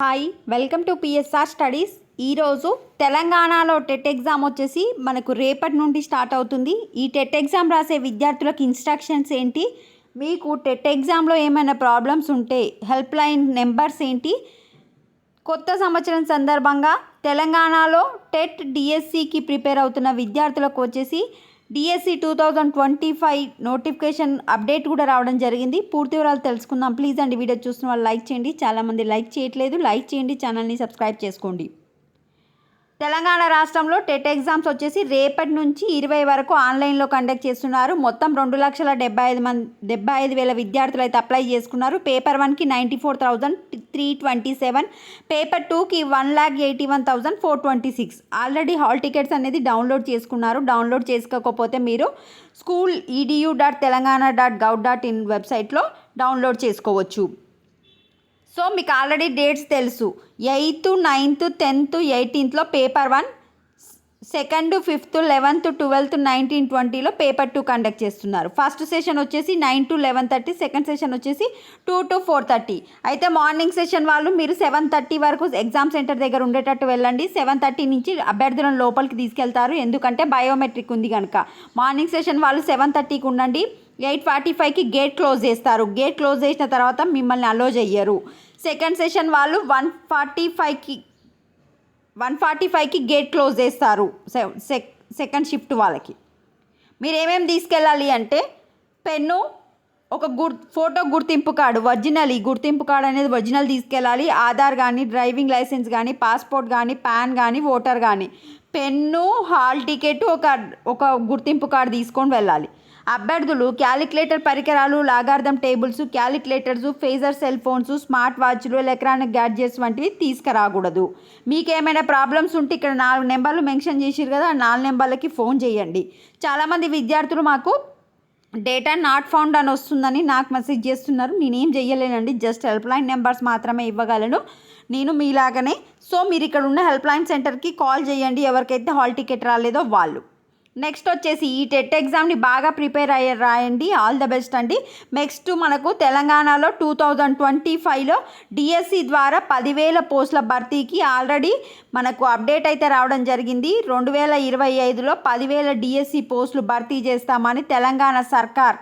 Hi, welcome to PSR studies. ఈరోజు తెలంగాణలో TET exam వచ్చేసి మనకు రేపటి నుండి స్టార్ట్ అవుతుంది. ఈ టెట్ ఎగ్జామ్ రాసే విద్యార్థులకు ఇన్స్ట్రక్షన్స్ ఏంటి, మీకు టెట్ ఎగ్జామ్లో ఏమైనా ప్రాబ్లమ్స్ ఉంటే హెల్ప్ లైన్ నెంబర్స్ ఏంటి, కొత్త సంవత్సరం సందర్భంగా తెలంగాణలో టెట్ డిఎస్సికి ప్రిపేర్ అవుతున్న విద్యార్థులకు వచ్చేసి డిఎస్సి 2025 నోటిఫికేషన్ అప్డేట్ కూడా రావడం జరిగింది. పూర్తి వివరాలు తెలుసుకుందాం. ప్లీజ్ అండి, వీడియో చూసిన వాళ్ళు లైక్ చేయండి. చాలామంది లైక్ చేయట్లేదు, లైక్ చేయండి, ఛానల్ని సబ్స్క్రైబ్ చేసుకోండి. తెలంగాణ రాష్ట్రంలో టెట్ ఎగ్జామ్స్ వచ్చేసి రేపటి నుంచి 20 వరకు ఆన్లైన్లో కండక్ట్ చేస్తున్నారు. మొత్తం 2,75,000 విద్యార్థులు అయితే అప్లై చేసుకున్నారు. పేపర్ 1కి 94,327, పేపర్ 2కి 1,81,426. ఆల్రెడీ హాల్ టికెట్స్ అనేది డౌన్లోడ్ చేసుకున్నారు. డౌన్లోడ్ చేసుకోకపోతే మీరు school.edu.telangana.gov.in వెబ్సైట్లో డౌన్లోడ్ చేసుకోవచ్చు. సో మీకు ఆల్రెడీ డేట్స్ తెలుసు. 8th, 9th, 10th, 18thలో paper 1, 2nd, 5th, 11th, 12th, 19, 20లో పేపర్ 2 కండక్ట్ చేస్తున్నారు. ఫస్ట్ సెషన్ వచ్చేసి 9 to 11:30, సెకండ్ సెషన్ వచ్చేసి 2 to 4:30. అయితే మార్నింగ్ సెషన్ వాళ్ళు మీరు 7:30 వరకు ఎగ్జామ్ సెంటర్ దగ్గర ఉండేటట్టు వెళ్ళండి. 7:30 నుంచి అభ్యర్థులను లోపలికి తీసుకెళ్తారు, ఎందుకంటే బయోమెట్రిక్ ఉంది కనుక. మార్నింగ్ సెషన్ వాళ్ళు 7:30కి ఉండండి. 8:45కి గేట్ క్లోజ్ చేస్తారు. గేట్ క్లోజ్ చేసిన తర్వాత మిమ్మల్ని అలో చెయ్యరు. సెకండ్ సెషన్ వాళ్ళు 1:45కి గేట్ క్లోజ్ చేస్తారు. సెకండ్ షిఫ్ట్ వాళ్ళకి మీరు ఏమేమి తీసుకెళ్ళాలి అంటే పెన్ను, ఒక ఫోటో గుర్తింపు కార్డు, ఒరిజినల్. ఈ గుర్తింపు కార్డు అనేది ఒరిజినల్ తీసుకెళ్ళాలి. ఆధార్ కానీ, డ్రైవింగ్ లైసెన్స్ కానీ, పాస్పోర్ట్ కానీ, పాన్ కానీ, ఓటర్ కానీ, పెన్ను, హాల్ టికెట్, ఒక గుర్తింపు కార్డు తీసుకొని వెళ్ళాలి. అభ్యర్థులు క్యాలిక్యులేటర్ పరికరాలు, logarithm tables, calculators, pager cell phones, smart వాచ్లు, ఎలక్ట్రానిక్ గ్యాడ్జెట్స్ వంటివి తీసుకురాకూడదు. మీకు ఏమైనా ప్రాబ్లమ్స్ ఉంటే ఇక్కడ 4 నెంబర్లు మెన్షన్ చేసిరు కదా, ఆ 4 నెంబర్లకి ఫోన్ చేయండి. చాలామంది విద్యార్థులు మాకు డేటా నాట్ ఫౌండ్ అని వస్తుందని నాకు మెసేజ్ చేస్తున్నారు. నేనేం చెయ్యలేనండి, జస్ట్ హెల్ప్ లైన్ నెంబర్స్ మాత్రమే ఇవ్వగలను నేను మీలాగనే. సో మీరు ఇక్కడ ఉన్న హెల్ప్ లైన్ సెంటర్కి కాల్ చేయండి, ఎవరికైతే హాల్ టికెట్ రాలేదో వాళ్ళు. నెక్స్ట్ వచ్చేసి ఈ టెట్ ఎగ్జామ్ని బాగా ప్రిపేర్ రాయండి. ఆల్ ద బెస్ట్ అండి. నెక్స్ట్ మనకు తెలంగాణలో 2025లో డిఎస్సి ద్వారా 10,000 పోస్టుల భర్తీకి ఆల్రెడీ మనకు అప్డేట్ అయితే రావడం జరిగింది. 2025లో 10,000 డిఎస్సి పోస్టులు భర్తీ చేస్తామని తెలంగాణ సర్కార్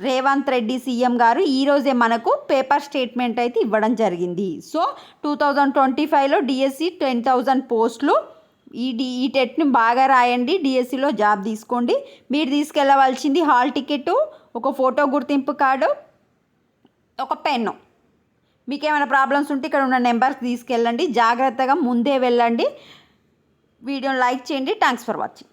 రేవంత్ రెడ్డి సీఎం గారు ఈరోజే మనకు పేపర్ స్టేట్మెంట్ అయితే ఇవ్వడం జరిగింది. సో 2025లో డిఎస్సి 10,000 పోస్టులు. ఈ టెట్ని బాగా రాయండి, డిఎస్సిలో జాబ్ తీసుకోండి. మీరు తీసుకెళ్ళవలసింది హాల్ టికెట్, ఒక ఫోటో గుర్తింపు కార్డు, ఒక పెన్ను. మీకు ఏమైనా ప్రాబ్లమ్స్ ఉంటే ఇక్కడ ఉన్న నెంబర్కి తీసుకెళ్ళండి. జాగ్రత్తగా ముందే వెళ్ళండి. వీడియోని లైక్ చేయండి. Thanks for watching.